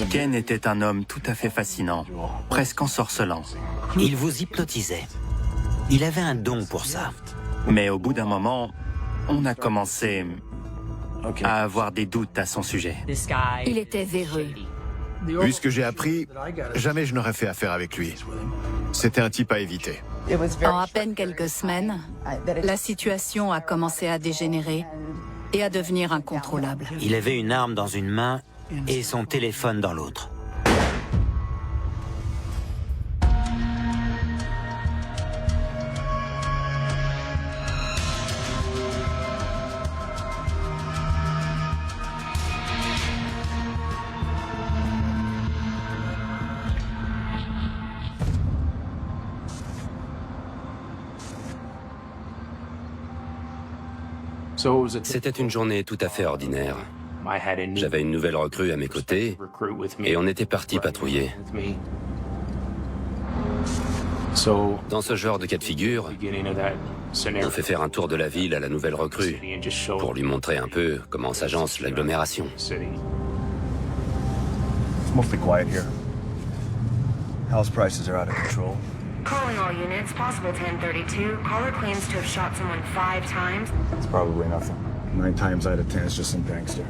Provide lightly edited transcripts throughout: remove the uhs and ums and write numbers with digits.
Ken était un homme tout à fait fascinant, presque ensorcelant. Il vous hypnotisait. Il avait un don pour ça. Mais au bout d'un moment, on a commencé à avoir des doutes à son sujet. Il était véreux. Vu ce que j'ai appris, jamais je n'aurais fait affaire avec lui. C'était un type à éviter. En à peine quelques semaines, la situation a commencé à dégénérer et à devenir incontrôlable. Il avait une arme dans une main et son téléphone dans l'autre. C'était une journée tout à fait ordinaire. J'avais une nouvelle recrue à mes côtés et on était parti patrouiller. Dans ce genre de cas de figure, on fait faire un tour de la ville à la nouvelle recrue pour lui montrer un peu comment s'agence l'agglomération. Mostly quiet here. House prices are out of control. Calling all units, possible 1032. Caller claims to have shot someone 5 times. It's probably nothing. 9 times out of 10 is just some gangster.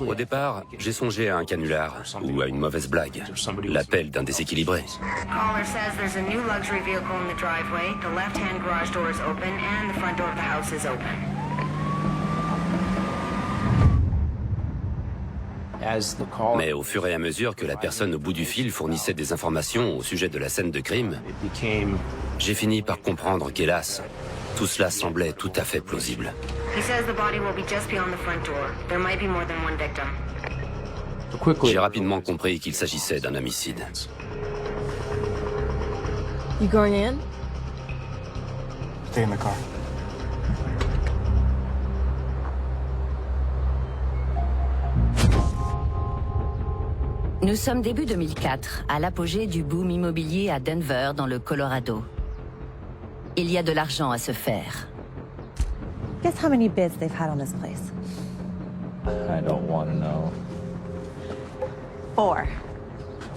Au départ, j'ai songé à un canular ou à une mauvaise blague, l'appel d'un déséquilibré. Caller says there's a new luxury vehicle in the driveway. The left-hand garage door is open and the front door of the house is open. Mais au fur et à mesure que la personne au bout du fil fournissait des informations au sujet de la scène de crime, j'ai fini par comprendre qu'hélas, tout cela semblait tout à fait plausible. He says the body will be just beyond the front door. There might be more than one victim. J'ai rapidement compris qu'il s'agissait d'un homicide. You going in? Stay in the car. Nous sommes début 2004, à l'apogée du boom immobilier à Denver, dans le Colorado. Il y a de l'argent à se faire. Guess how many bids they've had on this place? I don't want to know. 4.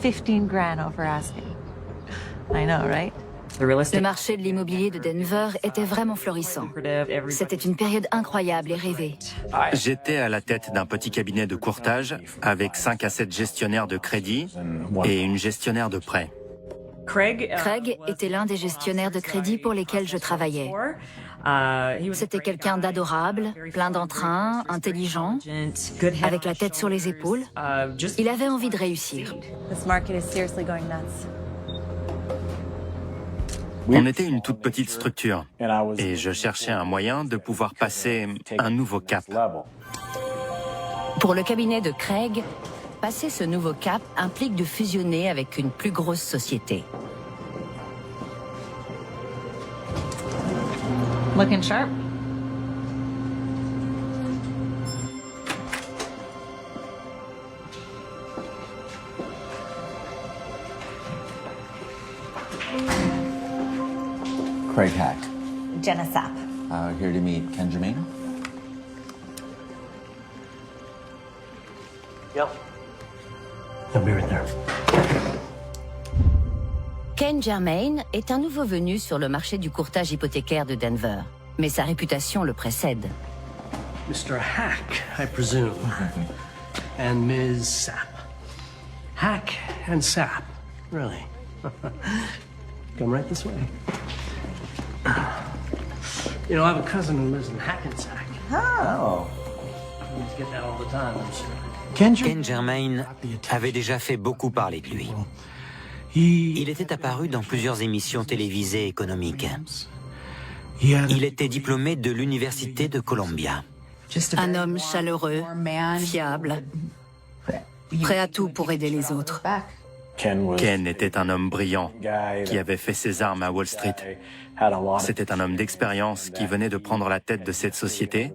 15 grand over asking. I know, right? Le marché de l'immobilier de Denver était vraiment florissant. C'était une période incroyable et rêvée. J'étais à la tête d'un petit cabinet de courtage avec 5 à 7 gestionnaires de crédit et une gestionnaire de prêt. Craig était l'un des gestionnaires de crédit pour lesquels je travaillais. C'était quelqu'un d'adorable, plein d'entrain, intelligent, avec la tête sur les épaules. Il avait envie de réussir. This market is seriously going nuts. On était une toute petite structure et je cherchais un moyen de pouvoir passer un nouveau cap. Pour le cabinet de Craig, passer ce nouveau cap implique de fusionner avec une plus grosse société. Looking sharp? Craig Hack. Jenna Sapp. Here to meet Ken Germain. Yep. I'll be right there. Ken Germain est un nouveau venu sur le marché du courtage hypothécaire de Denver, mais sa réputation le précède. Mr. Hack, I presume. And Ms. Sapp. Hack and Sapp. Really? Come right this way. You know, I have a cousin who lives in Hackensack. Oh. I used to get that all the time, I'm sure. Ken Germain avait déjà fait beaucoup parler de lui. Il était apparu dans plusieurs émissions télévisées économiques. Il était diplômé de l'Université de Columbia. Un homme chaleureux, fiable, prêt à tout pour aider les autres. Ken était un homme brillant qui avait fait ses armes à Wall Street. C'était un homme d'expérience qui venait de prendre la tête de cette société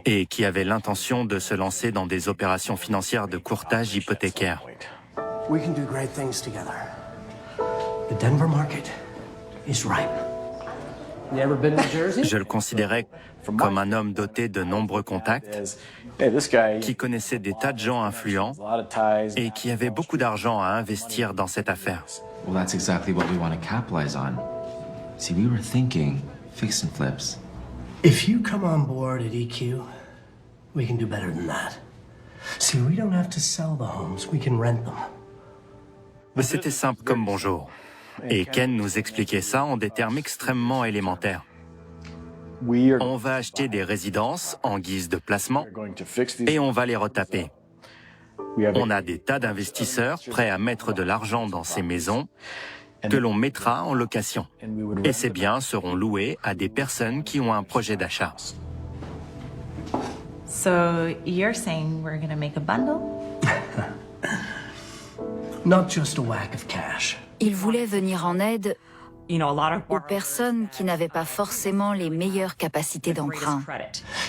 et qui avait l'intention de se lancer dans des opérations financières de courtage hypothécaire. We can do great things together. The Denver market is ripe. You ever been to Jersey? Je le considérais comme un homme doté de nombreux contacts, qui connaissait des tas de gens influents et qui avait beaucoup d'argent à investir dans cette affaire. Well, that's exactly what we want to capitalize on. See, we were thinking fix and flips. If you come on board at EQ, we can do better than that. See, we don't have to sell the homes, we can rent them. C'était simple comme bonjour. Et Ken nous expliquait ça en des termes extrêmement élémentaires. On va acheter des résidences en guise de placement et on va les retaper. On a des tas d'investisseurs prêts à mettre de l'argent dans ces maisons que l'on mettra en location. Et ces biens seront loués à des personnes qui ont un projet d'achat. So you're saying we're gonna make a bundle? Not just a whack of cash. Il voulait venir en aide aux personnes qui n'avaient pas forcément les meilleures capacités d'emprunt.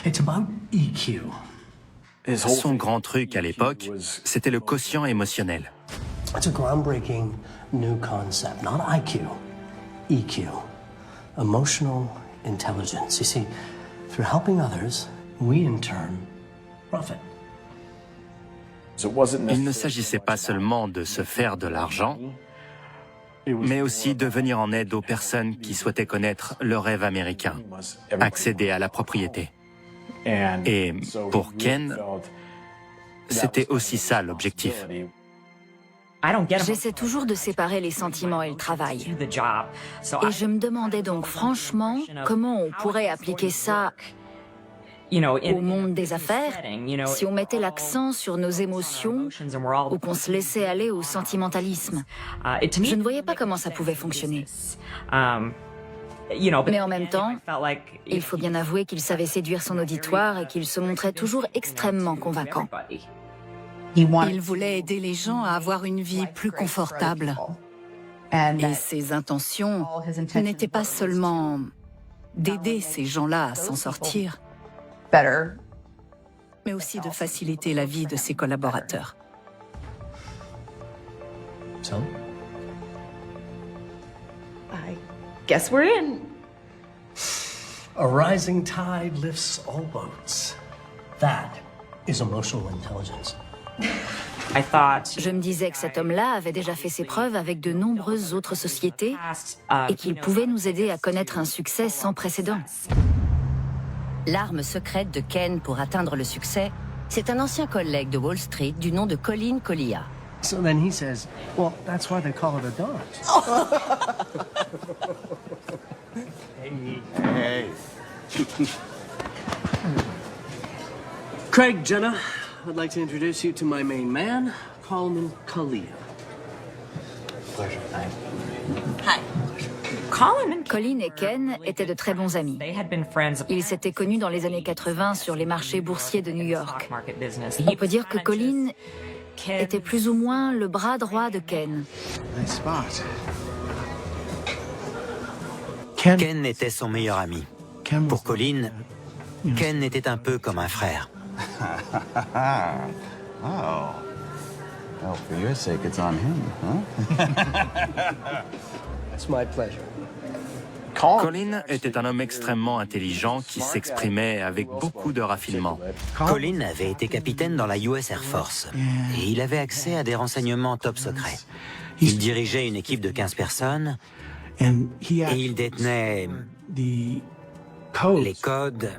It's about EQ. Son grand truc à l'époque, c'était le quotient émotionnel. It's a groundbreaking new concept, not IQ, EQ, emotional intelligence. You see, through helping others, we in turn profit. Il ne s'agissait pas seulement de se faire de l'argent, mais aussi de venir en aide aux personnes qui souhaitaient connaître le rêve américain, accéder à la propriété. Et pour Ken, c'était aussi ça l'objectif. J'essaie toujours de séparer les sentiments et le travail. Et je me demandais donc franchement comment on pourrait appliquer ça au monde des affaires si on mettait l'accent sur nos émotions ou qu'on se laissait aller au sentimentalisme. Je ne voyais pas comment ça pouvait fonctionner. Mais en même temps, il faut bien avouer qu'il savait séduire son auditoire et qu'il se montrait toujours extrêmement convaincant. Il voulait aider les gens à avoir une vie plus confortable. Et ses intentions n'étaient pas seulement d'aider ces gens-là à s'en sortir, mais aussi de faciliter la vie de ses collaborateurs. So? I guess we're in. A rising tide lifts all boats. That is emotional intelligence. Je me disais que cet homme-là avait déjà fait ses preuves avec de nombreuses autres sociétés et qu'il pouvait nous aider à connaître un succès sans précédent. L'arme secrète de Ken pour atteindre le succès, c'est un ancien collègue de Wall Street du nom de Colin Collia. So then he says, well, that's why they call it a dodge. Hey. Craig, Jenna, I'd like to introduce you to my main man, Colin Collia. Pleasure, thank you. Hi. Colin et Ken étaient de très bons amis. Ils s'étaient connus dans les années 80 sur les marchés boursiers de New York. On peut dire que Colin était plus ou moins le bras droit de Ken. Nice spot. Ken était son meilleur ami. Pour Colin, Ken était un peu comme un frère. Oh. Well, for your sake, it's on him, huh? It's my pleasure. Colin était un homme extrêmement intelligent qui s'exprimait avec beaucoup de raffinement. Colin avait été capitaine dans la US Air Force et il avait accès à des renseignements top secrets. Il dirigeait une équipe de 15 personnes et il détenait les codes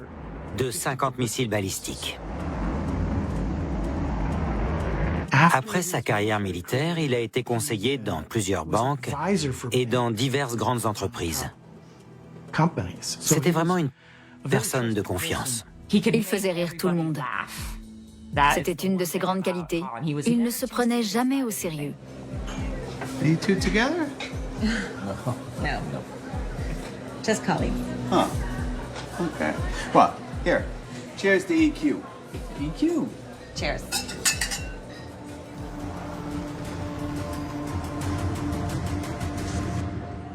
de 50 missiles balistiques. Après sa carrière militaire, il a été conseiller dans plusieurs banques et dans diverses grandes entreprises. C'était vraiment une personne de confiance. Il faisait rire tout le monde. C'était une de ses grandes qualités. Il ne se prenait jamais au sérieux. Are you two together? No. Just Colin. Huh. Okay. Well, here. Cheers to EQ. EQ. Cheers.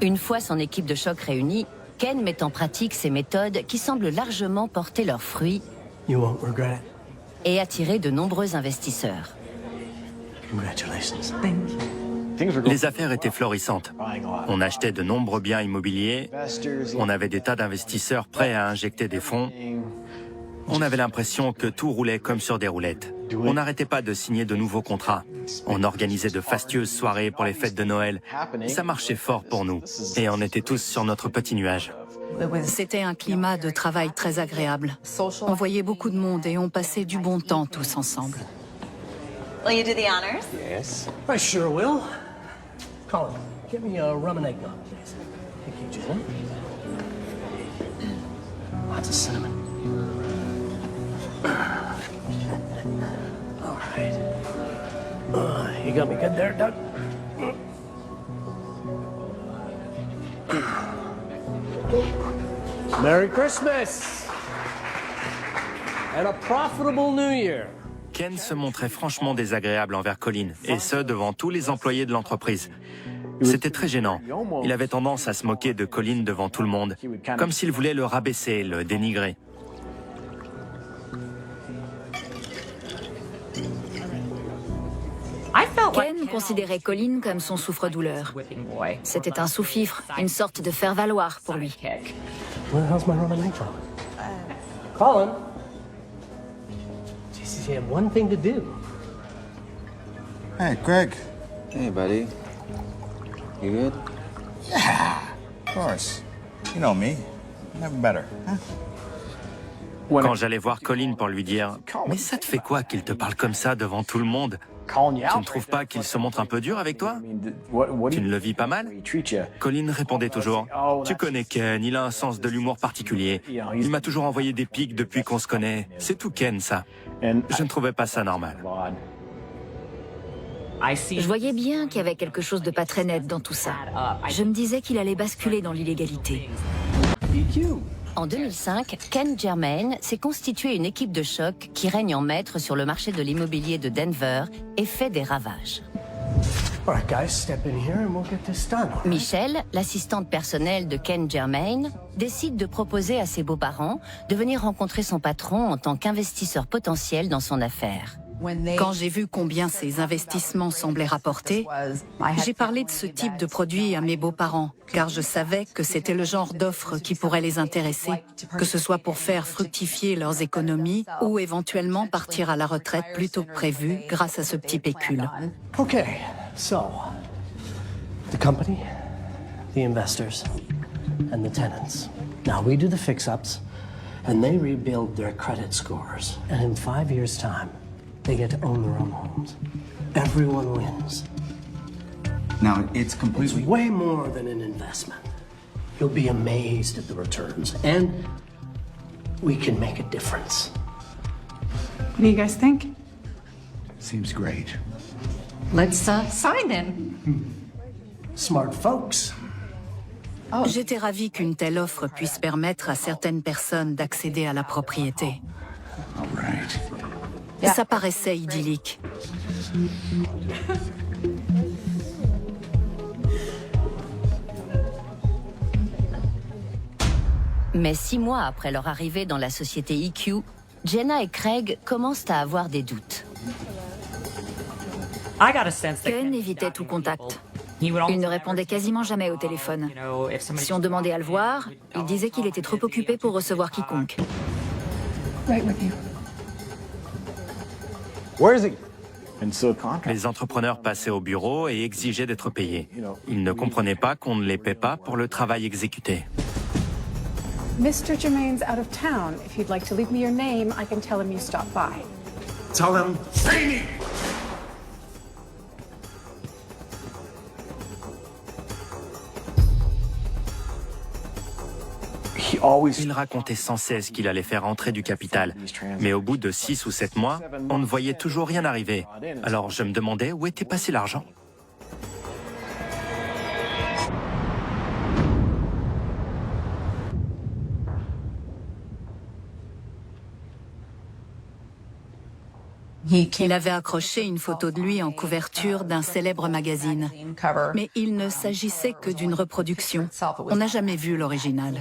Une fois son équipe de choc réunie, Ken met en pratique ses méthodes qui semblent largement porter leurs fruits You won't regret it. et attirer de nombreux investisseurs. Congratulations. Thank you. Les affaires étaient florissantes. On achetait de nombreux biens immobiliers, on avait des tas d'investisseurs prêts à injecter des fonds. On avait l'impression que tout roulait comme sur des roulettes. On n'arrêtait pas de signer de nouveaux contrats. On organisait de fastueuses soirées pour les fêtes de Noël. Ça marchait fort pour nous et on était tous sur notre petit nuage. C'était un climat de travail très agréable. On voyait beaucoup de monde et on passait du bon temps tous ensemble. Will you do the honors? Yes. I sure will. Colin, get me a rum and eggnog, please. Thank you, Jenna. Lots of cinnamon. All right. You got me good there, Doug? Merry Christmas! And a profitable New Year! Ken se montrait franchement désagréable envers Colin, et ce, devant tous les employés de l'entreprise. C'était très gênant. Il avait tendance à se moquer de Colin devant tout le monde, comme s'il voulait le rabaisser, le dénigrer. Ken considérait Colin comme son souffre-douleur. C'était un sous-fifre, une sorte de faire-valoir pour lui. Where the hell's my rum and egg from? Colin? Jesus, you have one thing to do. Hey, Greg. Hey, buddy. You good? Yeah, of course. You know me. Never better, huh? Quand j'allais voir Colin pour lui dire « Mais ça te fait quoi qu'il te parle comme ça devant tout le monde ? Tu ne trouves pas qu'il se montre un peu dur avec toi ? Tu ne le vis pas mal ?» Colin répondait toujours « Tu connais Ken, il a un sens de l'humour particulier. Il m'a toujours envoyé des pics depuis qu'on se connaît. C'est tout Ken, ça. » Je ne trouvais pas ça normal. Je voyais bien qu'il y avait quelque chose de pas très net dans tout ça. Je me disais qu'il allait basculer dans l'illégalité. En 2005, Ken Germain s'est constitué une équipe de choc qui règne en maître sur le marché de l'immobilier de Denver et fait des ravages. Michelle, l'assistante personnelle de Ken Germain, décide de proposer à ses beaux-parents de venir rencontrer son patron en tant qu'investisseur potentiel dans son affaire. Quand j'ai vu combien ces investissements semblaient rapporter, j'ai parlé de ce type de produit à mes beaux-parents, car je savais que c'était le genre d'offre qui pourrait les intéresser, que ce soit pour faire fructifier leurs économies ou éventuellement partir à la retraite plus tôt que prévu grâce à ce petit pécule. Okay, so the company, the investors, and the tenants. Now we do the fix-ups, and they rebuild their credit scores. And in 5 years' time, they get to own their own homes. Everyone wins. Now, it's completely... It's way more than an investment. You'll be amazed at the returns, and we can make a difference. What do you guys think? Seems great. Let's sign then. Smart folks. J'étais ravie qu'une telle offre puisse permettre à certaines personnes d'accéder à la propriété. All right. Ça paraissait idyllique. Mais 6 mois après leur arrivée dans la société EQ, Jenna et Craig commencent à avoir des doutes. Ken évitait tout contact. Il ne répondait quasiment jamais au téléphone. Si on demandait à le voir, il disait qu'il était trop occupé pour recevoir quiconque. Les entrepreneurs passaient au bureau et exigeaient d'être payés. Ils ne comprenaient pas qu'on ne les paie pas pour le travail exécuté. Mr. Germain's out of town. If you'd like to leave me your name, I can tell him you stopped by. Tell them, pay me! Il racontait sans cesse qu'il allait faire entrer du capital. Mais au bout de 6 ou 7 mois, on ne voyait toujours rien arriver. Alors je me demandais où était passé l'argent. Il avait accroché une photo de lui en couverture d'un célèbre magazine. Mais il ne s'agissait que d'une reproduction. On n'a jamais vu l'original.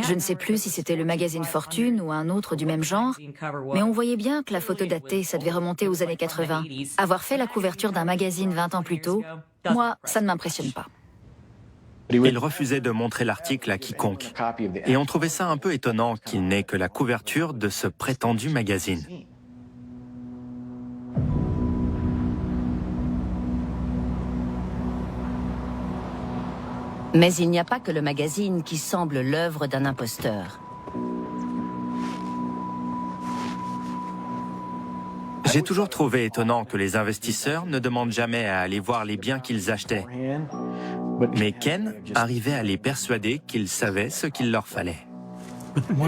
Je ne sais plus si c'était le magazine Fortune ou un autre du même genre, mais on voyait bien que la photo datée, ça devait remonter aux années 80. Avoir fait la couverture d'un magazine 20 ans plus tôt, moi, ça ne m'impressionne pas. Il refusait de montrer l'article à quiconque. Et on trouvait ça un peu étonnant qu'il n'ait que la couverture de ce prétendu magazine. Mais il n'y a pas que le magazine qui semble l'œuvre d'un imposteur. J'ai toujours trouvé étonnant que les investisseurs ne demandent jamais à aller voir les biens qu'ils achetaient. Mais Ken arrivait à les persuader qu'ils savaient ce qu'il leur fallait.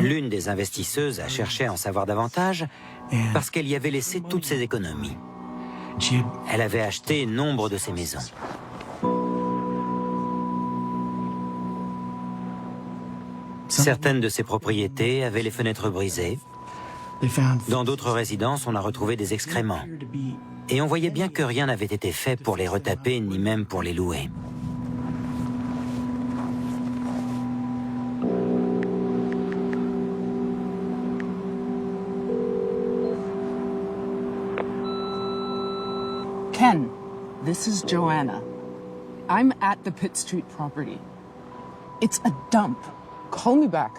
L'une des investisseuses a cherché à en savoir davantage parce qu'elle y avait laissé toutes ses économies. Elle avait acheté nombre de ses maisons. Certaines de ses propriétés avaient les fenêtres brisées. Dans d'autres résidences, on a retrouvé des excréments. Et on voyait bien que rien n'avait été fait pour les retaper, ni même pour les louer. Ken, this is Joanna. I'm at the Pitt Street property. It's a dump. Call me back.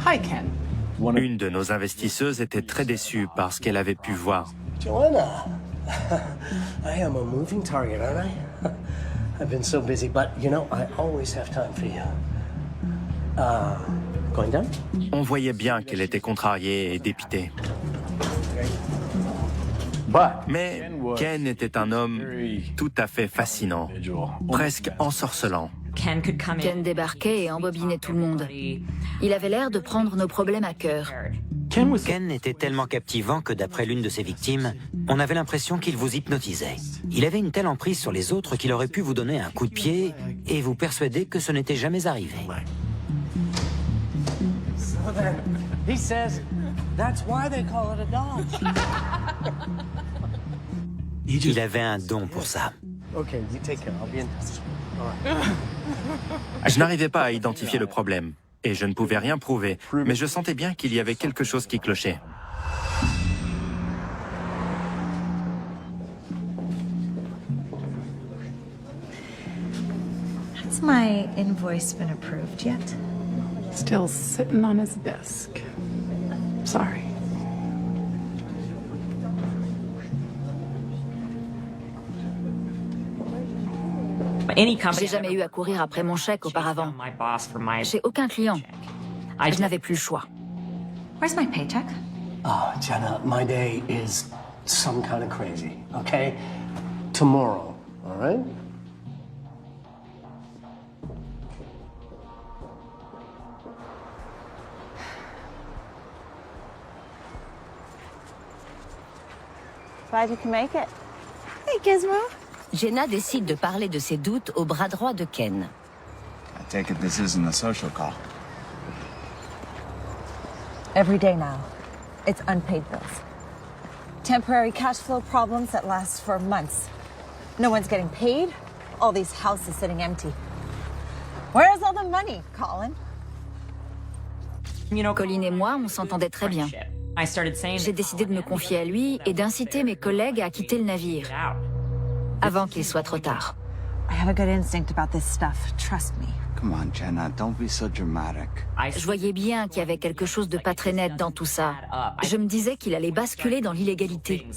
Hi, Ken. Une de nos investisseuses était très déçue par ce qu'elle avait pu voir. Joanna, I am a moving target, aren't I? I've been so busy, but you know, I always have time for you. Going down? On voyait bien qu'elle était contrariée et dépitée. Mais Ken était un homme tout à fait fascinant, presque ensorcelant. Ken débarquait et embobinait tout le monde. Il avait l'air de prendre nos problèmes à cœur. Ken était tellement captivant que d'après l'une de ses victimes, on avait l'impression qu'il vous hypnotisait. Il avait une telle emprise sur les autres qu'il aurait pu vous donner un coup de pied et vous persuader que ce n'était jamais arrivé. So then, he says, that's why they call it a dog. Il avait un don pour ça. Okay, you take care. I'll be in touch. Je n'arrivais pas à identifier le problème, et je ne pouvais rien prouver, mais je sentais bien qu'il y avait quelque chose qui clochait. Has my invoice been approved yet? Still sitting on his desk. Sorry. J'ai jamais eu à courir après mon chèque auparavant. J'ai aucun client. Je n'avais plus le choix. Where's my paycheck? Oh, Jenna, my day is some kind of crazy, okay? Tomorrow, all right? Glad you can make it. Hey, Gizmo. Jenna décide de parler de ses doutes au bras droit de Ken. I take it this isn't a social call. Every day now, it's unpaid bills. Temporary cash flow problems that last for months. No one's getting paid. All these houses sitting empty. Where's all the money, Colin? Colin et moi, on s'entendait très bien. J'ai décidé de me confier à lui et d'inciter mes collègues à quitter le navire avant qu'il soit trop tard. I have a good instinct about this stuff. Trust me. Come on, Jenna, don't be so dramatic. Je voyais bien qu'il y avait quelque chose de pas très net dans tout ça. Je me disais qu'il allait basculer dans l'illégalité.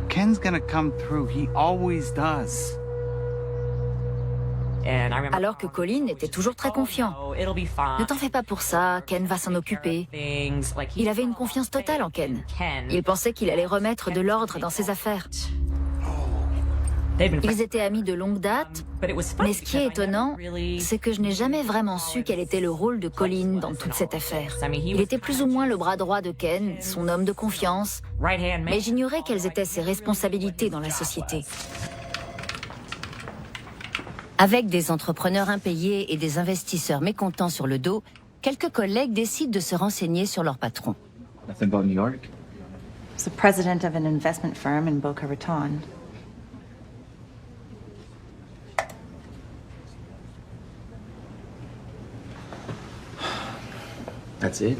Ken's gonna come through. He always does. Alors que Colin était toujours très confiant. Ne t'en fais pas pour ça, Ken va s'en occuper. Il avait une confiance totale en Ken. Il pensait qu'il allait remettre de l'ordre dans ses affaires. Ils étaient amis de longue date, mais ce qui est étonnant, c'est que je n'ai jamais vraiment su quel était le rôle de Colin dans toute cette affaire. Il était plus ou moins le bras droit de Ken, son homme de confiance, mais j'ignorais quelles étaient ses responsabilités dans la société. Avec des entrepreneurs impayés et des investisseurs mécontents sur le dos, quelques collègues décident de se renseigner sur leur patron. Nothing about New York? He's the president of an investment firm in Boca Raton. That's it?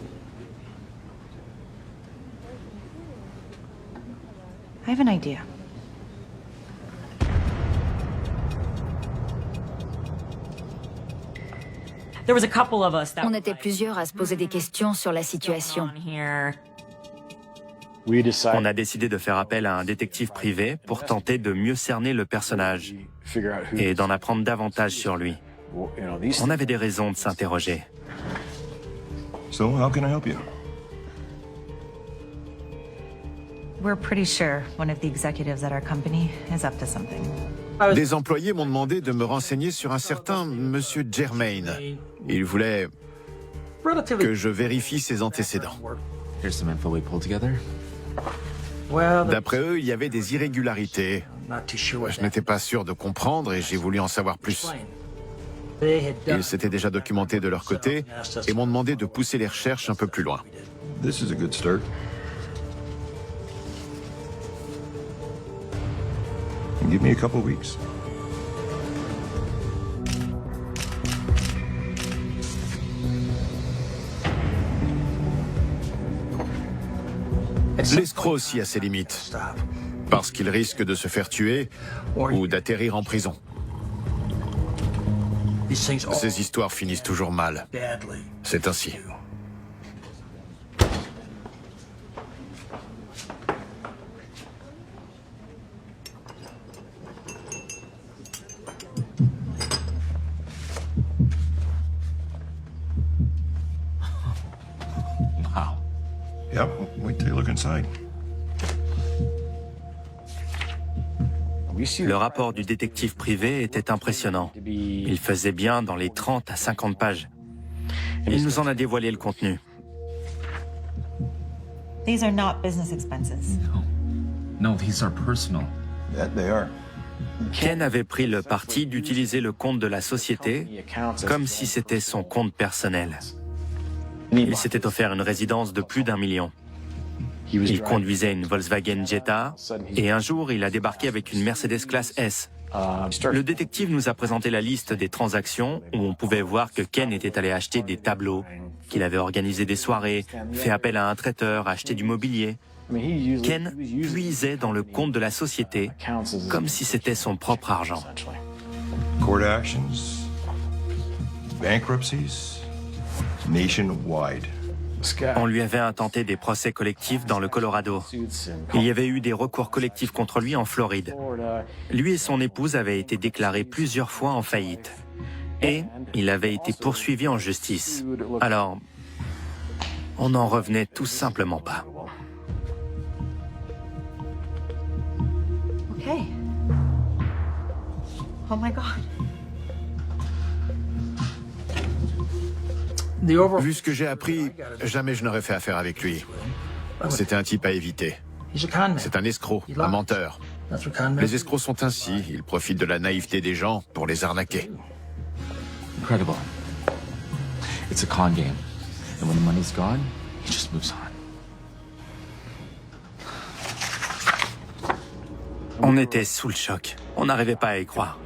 I have an idea. On était plusieurs à se poser des questions sur la situation. On a décidé de faire appel à un détective privé pour tenter de mieux cerner le personnage et d'en apprendre davantage sur lui. On avait des raisons de s'interroger. So, how can I help you? We're pretty sure one of the executives at our company is up to something. Des employés m'ont demandé de me renseigner sur un certain Monsieur Germain. Il voulait que je vérifie ses antécédents. Here's some info we pulled together. D'après eux, il y avait des irrégularités. Je n'étais pas sûr de comprendre et j'ai voulu en savoir plus. Ils s'étaient déjà documentés de leur côté et m'ont demandé de pousser les recherches un peu plus loin. This is a good start. Give me a couple weeks. L'escroc aussi a ses limites, parce qu'il risque de se faire tuer ou d'atterrir en prison. Ces histoires finissent toujours mal. C'est ainsi. Wow. Yep, wait till you look inside. Le rapport du détective privé était impressionnant. Il faisait bien dans les 30 à 50 pages. Il nous en a dévoilé le contenu. These are not business expenses. No, these are personal. That they are. Ken avait pris le parti d'utiliser le compte de la société comme si c'était son compte personnel. Il s'était offert une résidence de plus d'1 million. Il conduisait une Volkswagen Jetta et un jour, il a débarqué avec une Mercedes classe S. Le détective nous a présenté la liste des transactions où on pouvait voir que Ken était allé acheter des tableaux, qu'il avait organisé des soirées, fait appel à un traiteur, acheté du mobilier. Ken puisait dans le compte de la société comme si c'était son propre argent. Court actions, bankruptcies, nationwide. On lui avait intenté des procès collectifs dans le Colorado. Il y avait eu des recours collectifs contre lui en Floride. Lui et son épouse avaient été déclarés plusieurs fois en faillite. Et il avait été poursuivi en justice. Alors, on n'en revenait tout simplement pas. Okay. Oh my God. Vu ce que j'ai appris, jamais je n'aurais fait affaire avec lui. C'était un type à éviter. C'est un escroc, un menteur. Les escrocs sont ainsi, ils profitent de la naïveté des gens pour les arnaquer. Incredible. It's a con game. And when the money's gone, he just moves on. On était sous le choc. On n'arrivait pas à y croire.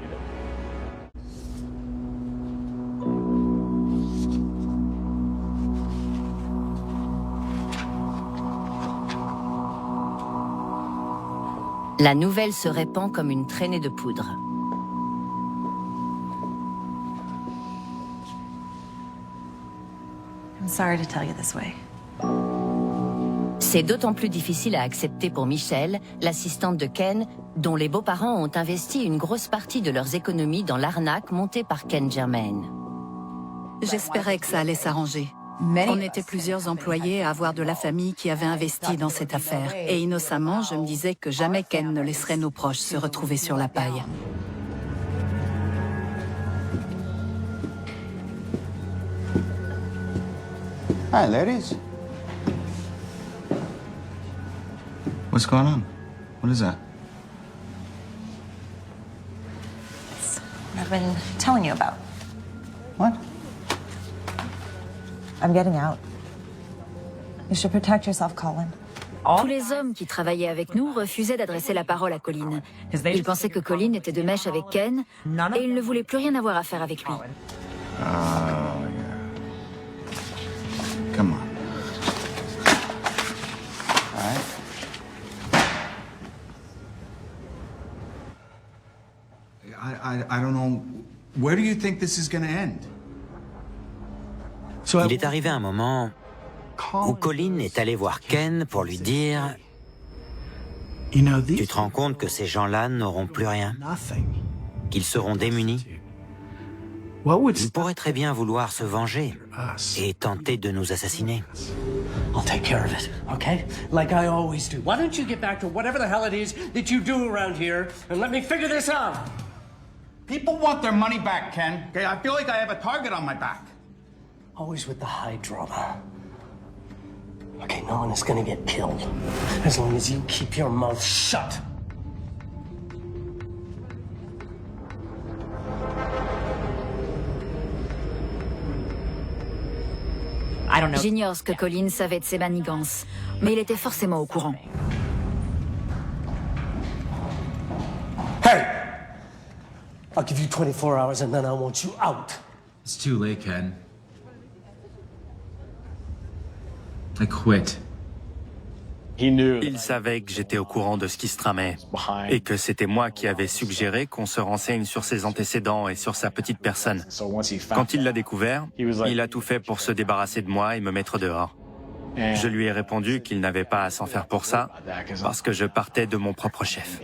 La nouvelle se répand comme une traînée de poudre. I'm sorry to tell you this way. C'est d'autant plus difficile à accepter pour Michelle, l'assistante de Ken, dont les beaux-parents ont investi une grosse partie de leurs économies dans l'arnaque montée par Ken Germain. J'espérais que ça allait s'arranger. On était plusieurs employés à avoir de la famille qui avait investi dans cette affaire. Et innocemment, je me disais que jamais Ken ne laisserait nos proches se retrouver sur la paille. Hi, ladies. What's going on? What is that? I've been telling you about. What? I'm getting out. You should protect yourself, Colin. Tous les hommes qui travaillaient avec nous refusaient d'adresser la parole à Colin. Ils pensaient que Colin était de mèche avec Ken et ils ne voulaient plus rien avoir à faire avec lui. Oh, yeah. Come on. All right. I don't know. Where do you think this is going to end? Il est arrivé un moment où Colin est allé voir Ken pour lui dire « Tu te rends compte que ces gens-là n'auront plus rien? Qu'ils seront démunis? Ils pourraient très bien vouloir se venger et tenter de nous assassiner. » I'll take care of it, okay? Like I always do. Why don't you get back to whatever the hell it is that you do around here and let me figure this out? People want their money back, Ken. Okay, I feel like I have a target on my back. Always with the high drama. Okay, no one is gonna get killed as long as you keep your mouth shut. J'ignore ce que Colin savait de ses manigances, mais il était forcément au courant. Hey! I'll give you 24 hours and then I want you out. It's too late, Ken. I quit. Il savait que j'étais au courant de ce qui se tramait et que c'était moi qui avais suggéré qu'on se renseigne sur ses antécédents et sur sa petite personne. Quand il l'a découvert, il a tout fait pour se débarrasser de moi et me mettre dehors. Je lui ai répondu qu'il n'avait pas à s'en faire pour ça, parce que je partais de mon propre chef.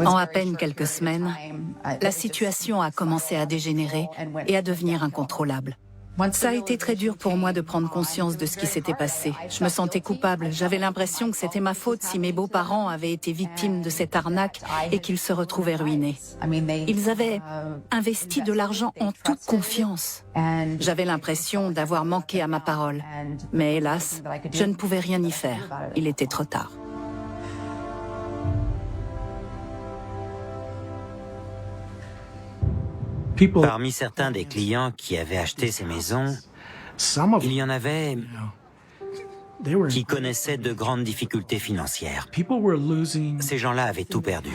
En à peine quelques semaines, la situation a commencé à dégénérer et à devenir incontrôlable. Ça a été très dur pour moi de prendre conscience de ce qui s'était passé. Je me sentais coupable. J'avais l'impression que c'était ma faute si mes beaux-parents avaient été victimes de cette arnaque et qu'ils se retrouvaient ruinés. Ils avaient investi de l'argent en toute confiance. J'avais l'impression d'avoir manqué à ma parole. Mais hélas, je ne pouvais rien y faire. Il était trop tard. Parmi certains des clients qui avaient acheté ces maisons, il y en avait qui connaissaient de grandes difficultés financières. Ces gens-là avaient tout perdu.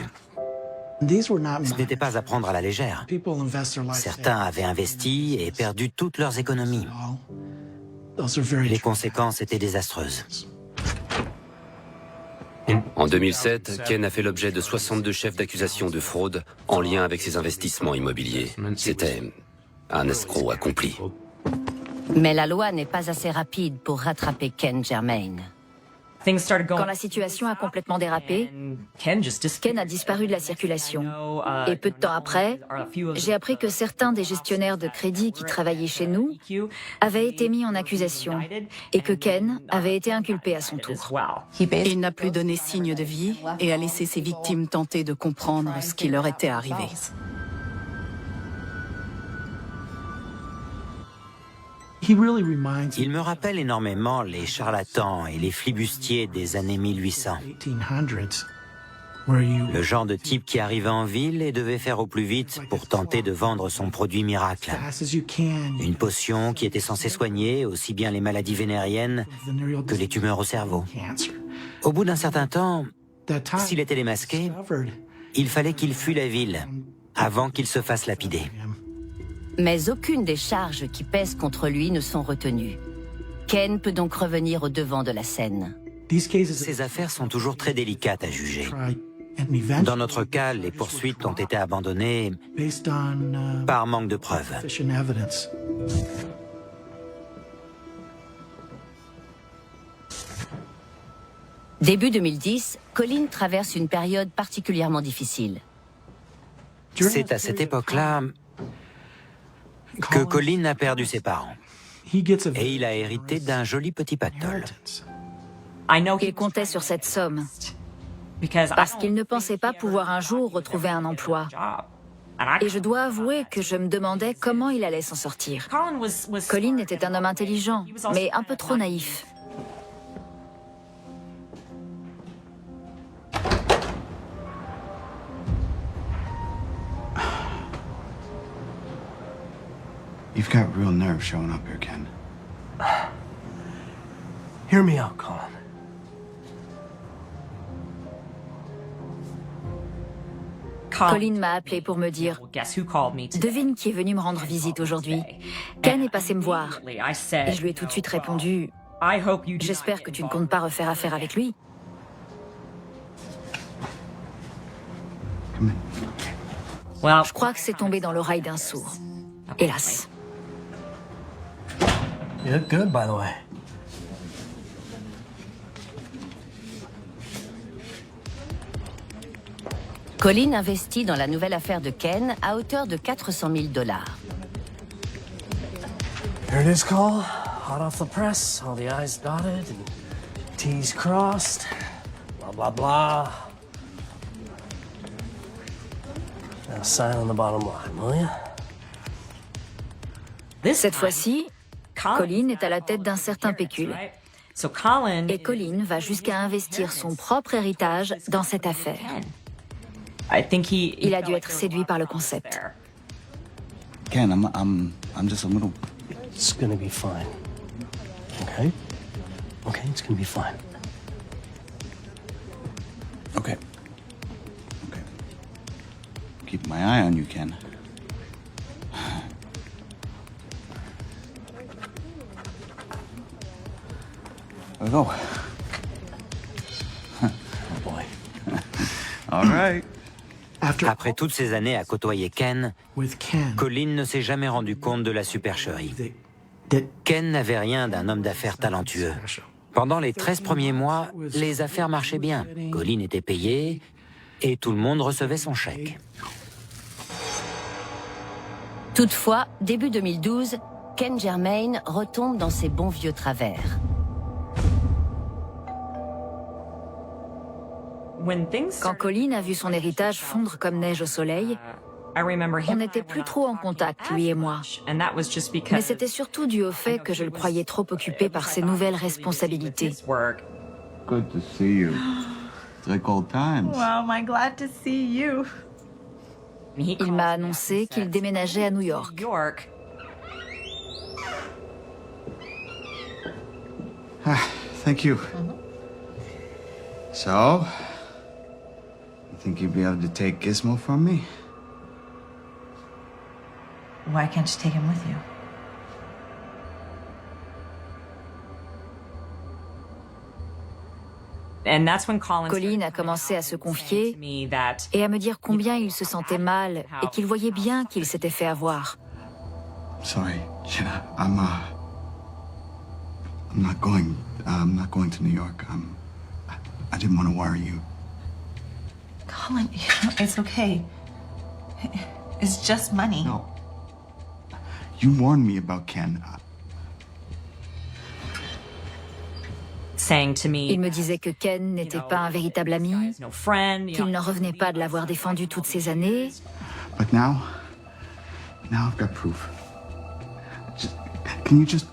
Ce n'était pas à prendre à la légère. Certains avaient investi et perdu toutes leurs économies. Les conséquences étaient désastreuses. En 2007, Ken a fait l'objet de 62 chefs d'accusation de fraude en lien avec ses investissements immobiliers. C'était un escroc accompli. Mais la loi n'est pas assez rapide pour rattraper Ken Germain. Quand la situation a complètement dérapé, Ken a disparu de la circulation. Et peu de temps après, j'ai appris que certains des gestionnaires de crédit qui travaillaient chez nous avaient été mis en accusation et que Ken avait été inculpé à son tour. Il n'a plus donné signe de vie et a laissé ses victimes tenter de comprendre ce qui leur était arrivé. Il me rappelle énormément les charlatans et les flibustiers des années 1800. Le genre de type qui arrivait en ville et devait faire au plus vite pour tenter de vendre son produit miracle. Une potion qui était censée soigner aussi bien les maladies vénériennes que les tumeurs au cerveau. Au bout d'un certain temps, s'il était démasqué, il fallait qu'il fuie la ville avant qu'il se fasse lapider. Mais aucune des charges qui pèsent contre lui ne sont retenues. Ken peut donc revenir au devant de la scène. Ces affaires sont toujours très délicates à juger. Dans notre cas, les poursuites ont été abandonnées par manque de preuves. Début 2010, Colin traverse une période particulièrement difficile. C'est à cette époque-là que Colin a perdu ses parents. Et il a hérité d'un joli petit pactole. Il comptait sur cette somme, parce qu'il ne pensait pas pouvoir un jour retrouver un emploi. Et je dois avouer que je me demandais comment il allait s'en sortir. Colin était un homme intelligent, mais un peu trop naïf. You've got real nerve showing up here, Ken. Hear me out, Colin. Colin m'a appelé pour me dire « Devine qui est venu me rendre visite aujourd'hui. Ken est passé me voir. » Et je lui ai tout de suite répondu « J'espère que tu ne comptes pas refaire affaire avec lui. » Je crois que c'est tombé dans l'oreille d'un sourd. Hélas. You look good, by the way. Colin investit dans la nouvelle affaire de Ken à hauteur de 400 000 $. Here it is, Cole. Hot off the press, all the I's dotted and T's crossed. Blah, blah, blah. Now sign on the bottom line, will you? Cette fois-ci, Colin est à la tête d'un certain pécule. Et Colin va jusqu'à investir son propre héritage dans cette affaire. Il a dû être séduit par le concept. Ken, I'm just a little... It's gonna be fine. Okay? Okay, it's gonna be fine. Okay. Okay. Keep my eye on you, Ken. There we go. Oh boy. All right. Après toutes ces années à côtoyer Ken, Colin ne s'est jamais rendu compte de la supercherie. Ken n'avait rien d'un homme d'affaires talentueux. Pendant les 13 premiers mois, les affaires marchaient bien. Colin était payé et tout le monde recevait son chèque. Toutefois, début 2012, Ken Germain retombe dans ses bons vieux travers. Quand Colin a vu son héritage fondre comme neige au soleil, on n'était plus trop en contact, lui et moi. Mais c'était surtout dû au fait que je le croyais trop occupé par ses nouvelles responsabilités. Good to see you. It's like old times. Well, I'm glad to see you. Il m'a annoncé qu'il déménageait à New York. Thank you. So, you think you'd be able to take Gizmo from me? Why can't you take him with you? Colin a commencé à se confier et à me dire combien il se sentait mal et qu'il voyait bien qu'il s'était fait avoir. Sorry, Jenna. I'm not going to New York. I didn't want to worry you. Colin, it's okay. It's just money. No. You warned me about Ken. Il me disait que Ken n'était pas un véritable ami, qu'il n'en revenait pas de l'avoir défendu toutes ces années. But now I've got proof. Can you just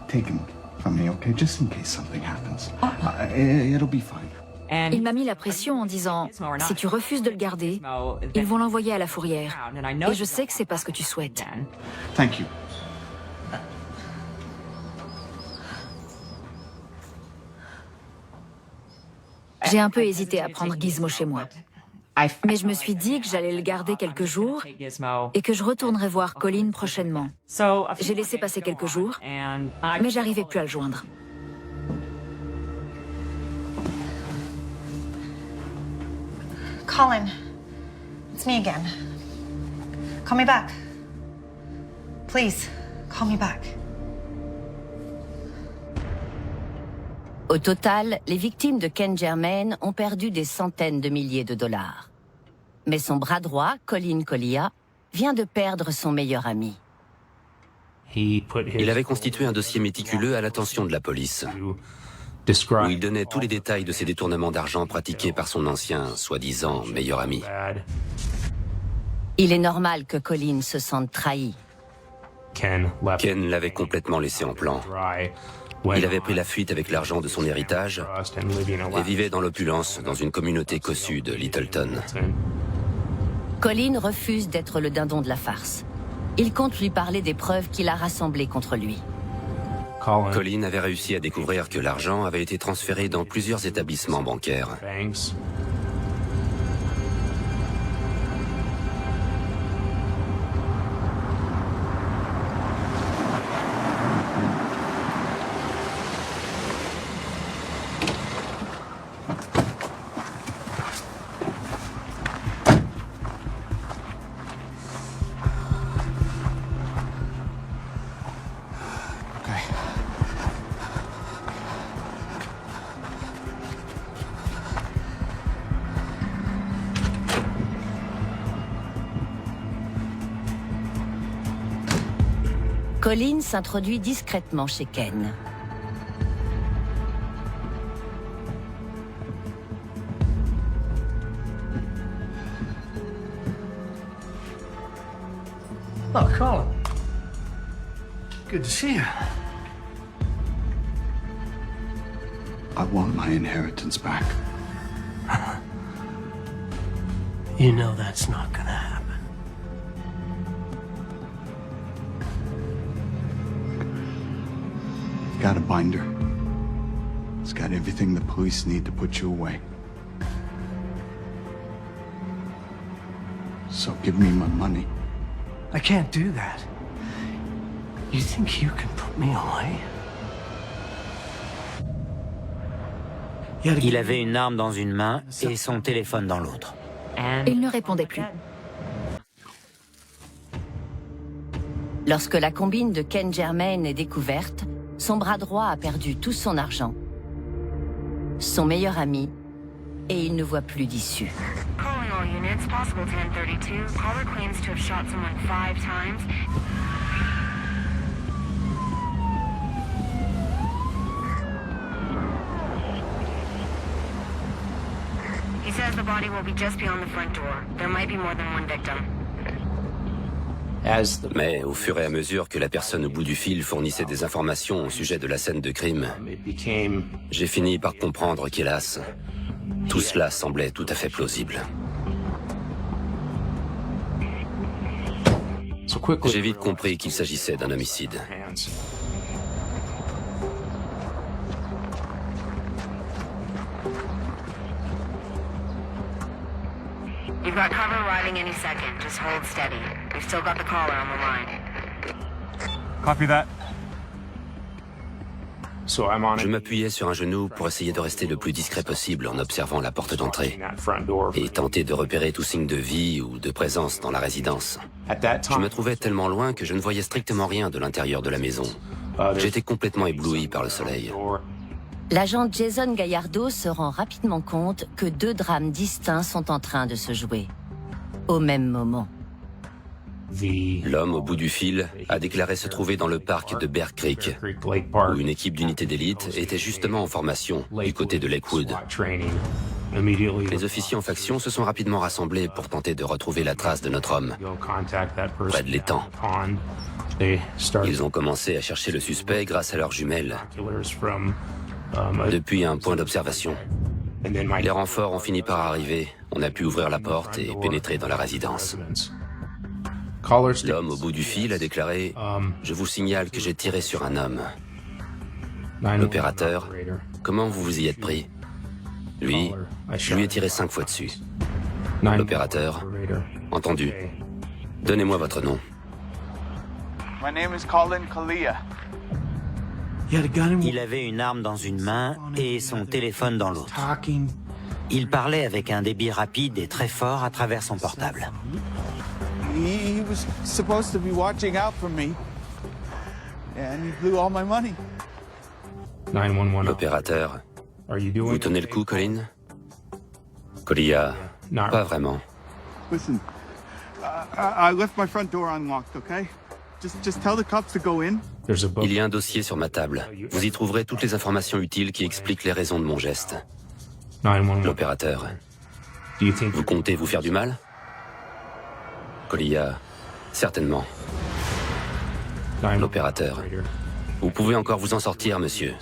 take him from me, okay? Just in case something happens. It'll be fine. Il m'a mis la pression en disant « Si tu refuses de le garder, ils vont l'envoyer à la fourrière. Et je sais que c'est pas ce que tu souhaites. » Thank you. J'ai un peu hésité à prendre Gizmo chez moi. Mais je me suis dit que j'allais le garder quelques jours et que je retournerais voir Colin prochainement. J'ai laissé passer quelques jours, mais j'arrivais plus à le joindre. Colin, it's me again. Call me back. Please, call me back. Au total, les victimes de Ken Germain ont perdu des centaines de milliers de $. Mais son bras droit, Colin Collia, vient de perdre son meilleur ami. Il avait constitué un dossier méticuleux à l'attention de la police, où il donnait tous les détails de ces détournements d'argent pratiqués par son ancien, soi-disant, meilleur ami. Il est normal que Colin se sente trahi. Ken l'avait complètement laissé en plan. Il avait pris la fuite avec l'argent de son héritage et vivait dans l'opulence dans une communauté cossue de Littleton. Colin refuse d'être le dindon de la farce. Il compte lui parler des preuves qu'il a rassemblées contre lui. Colin avait réussi à découvrir que l'argent avait été transféré dans plusieurs établissements bancaires. Colin s'introduit discrètement chez Ken. Oh, Colin. Good to see you. I want my inheritance back. You know that's not gonna happen. Got a binder. It's got everything the police need to put you away. So give me my money. I can't do that. You think you can put me away? Il avait une arme dans une main et son téléphone dans l'autre. Il ne répondait plus. Lorsque la combine de Ken Germain est découverte, son bras droit a perdu tout son argent, son meilleur ami, et il ne voit plus d'issue. Calling all units, possible 1032. Caller claims to have shot someone 5 times. He says the body will be just beyond the front door. There might be more than one victim. Mais au fur et à mesure que la personne au bout du fil fournissait des informations au sujet de la scène de crime, j'ai fini par comprendre qu'hélas, tout cela semblait tout à fait plausible. J'ai vite compris qu'il s'agissait d'un homicide. You've got cover arriving any second. Just hold steady. We've still got the caller on the line. Copy that. Je m'appuyais sur un genou pour essayer de rester le plus discret possible en observant la porte d'entrée et tenter de repérer tout signe de vie ou de présence dans la résidence. Je me trouvais tellement loin que je ne voyais strictement rien de l'intérieur de la maison. J'étais complètement ébloui par le soleil. L'agent Jason Gallardo se rend rapidement compte que 2 drames distincts sont en train de se jouer, au même moment. L'homme au bout du fil a déclaré se trouver dans le parc de Bear Creek, où une équipe d'unités d'élite était justement en formation du côté de Lakewood. Les officiers en faction se sont rapidement rassemblés pour tenter de retrouver la trace de notre homme, près de l'étang. Ils ont commencé à chercher le suspect grâce à leurs jumelles, depuis un point d'observation. Les renforts ont fini par arriver, on a pu ouvrir la porte et pénétrer dans la résidence. L'homme au bout du fil a déclaré « Je vous signale que j'ai tiré sur un homme. » L'opérateur, comment vous vous y êtes pris? Lui, je lui ai tiré 5 fois dessus. L'opérateur, entendu. Donnez-moi votre nom. My name is Colin Collia. Il avait une arme dans une main et son téléphone dans l'autre. Il parlait avec un débit rapide et très fort à travers son portable. He was supposed to be watching out for me. And he blew all my money. L'opérateur, vous tenez le coup, Colin? Collia, pas vraiment. Listen, I left my front door unlocked, okay? Just tell the cops to go in. Il y a un dossier sur ma table. Vous y trouverez toutes les informations utiles qui expliquent les raisons de mon geste. L'opérateur. Vous comptez vous faire du mal? Colilla, certainement. L'opérateur. Vous pouvez encore vous en sortir, monsieur.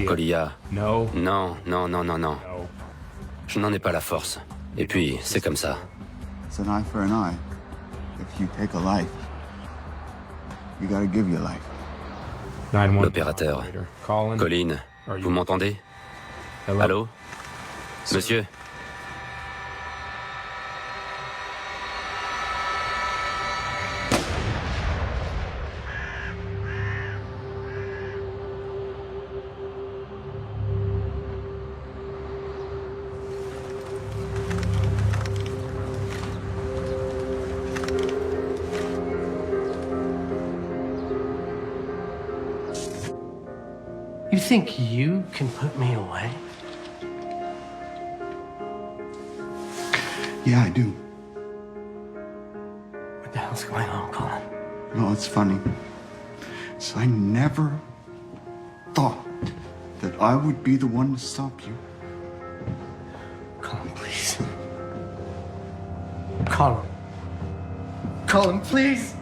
Colilla. Non, non, non, non, non. Je n'en ai pas la force. Et puis, c'est comme ça. It's an eye for an eye. If you take a life, you gotta give your life. L'opérateur. Colin, vous m'entendez? Allô? Monsieur? You think you can put me away? Yeah, I do. What the hell's going on, Colin? No, it's funny. So I never thought that I would be the one to stop you. Colin, please. Colin. Colin, please!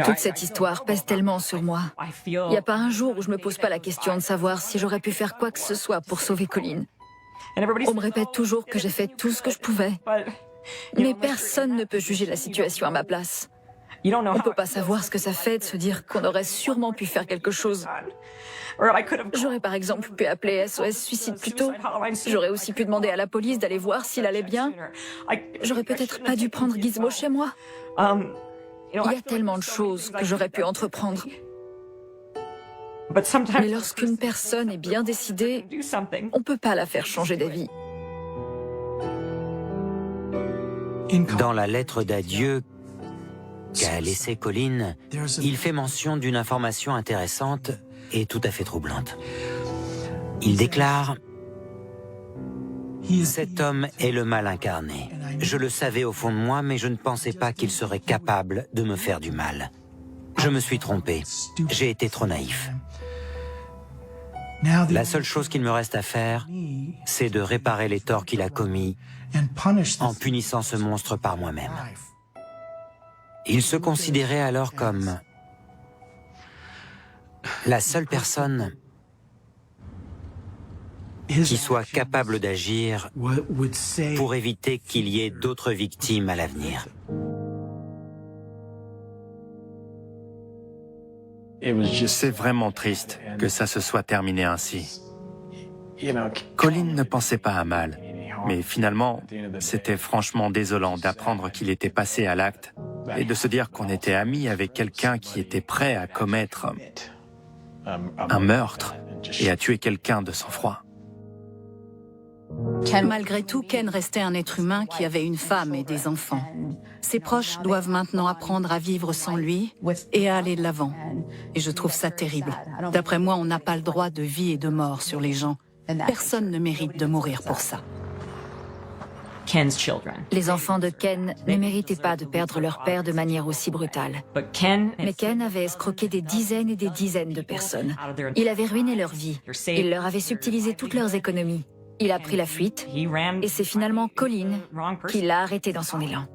Toute cette histoire pèse tellement sur moi. Il n'y a pas un jour où je me pose pas la question de savoir si j'aurais pu faire quoi que ce soit pour sauver Colin. On me répète toujours que j'ai fait tout ce que je pouvais. Mais personne ne peut juger la situation à ma place. On ne peut pas savoir ce que ça fait de se dire qu'on aurait sûrement pu faire quelque chose. J'aurais par exemple pu appeler SOS Suicide plus tôt. J'aurais aussi pu demander à la police d'aller voir s'il allait bien. J'aurais peut-être pas dû prendre Gizmo chez moi. Il y a tellement de choses que j'aurais pu entreprendre. Mais lorsqu'une personne est bien décidée, on ne peut pas la faire changer d'avis. Dans la lettre d'adieu qu'a laissée Colin, il fait mention d'une information intéressante et tout à fait troublante. Il déclare « Cet homme est le mal incarné. Je le savais au fond de moi, mais je ne pensais pas qu'il serait capable de me faire du mal. Je me suis trompé. J'ai été trop naïf. La seule chose qu'il me reste à faire, c'est de réparer les torts qu'il a commis en punissant ce monstre par moi-même. » Il se considérait alors comme la seule personne qui soit capable d'agir pour éviter qu'il y ait d'autres victimes à l'avenir. C'est vraiment triste que ça se soit terminé ainsi. Colin ne pensait pas à mal, mais finalement, c'était franchement désolant d'apprendre qu'il était passé à l'acte et de se dire qu'on était amis avec quelqu'un qui était prêt à commettre un meurtre et à tuer quelqu'un de sang-froid. Malgré tout, Ken restait un être humain qui avait une femme et des enfants. Ses proches doivent maintenant apprendre à vivre sans lui et à aller de l'avant. Et je trouve ça terrible. D'après moi, on n'a pas le droit de vie et de mort sur les gens. Personne ne mérite de mourir pour ça. Les enfants de Ken ne méritaient pas de perdre leur père de manière aussi brutale. Mais Ken avait escroqué des dizaines et des dizaines de personnes. Il avait ruiné leur vie. Il leur avait subtilisé toutes leurs économies. Il a pris la fuite et c'est finalement Colin qui l'a arrêté dans son élan.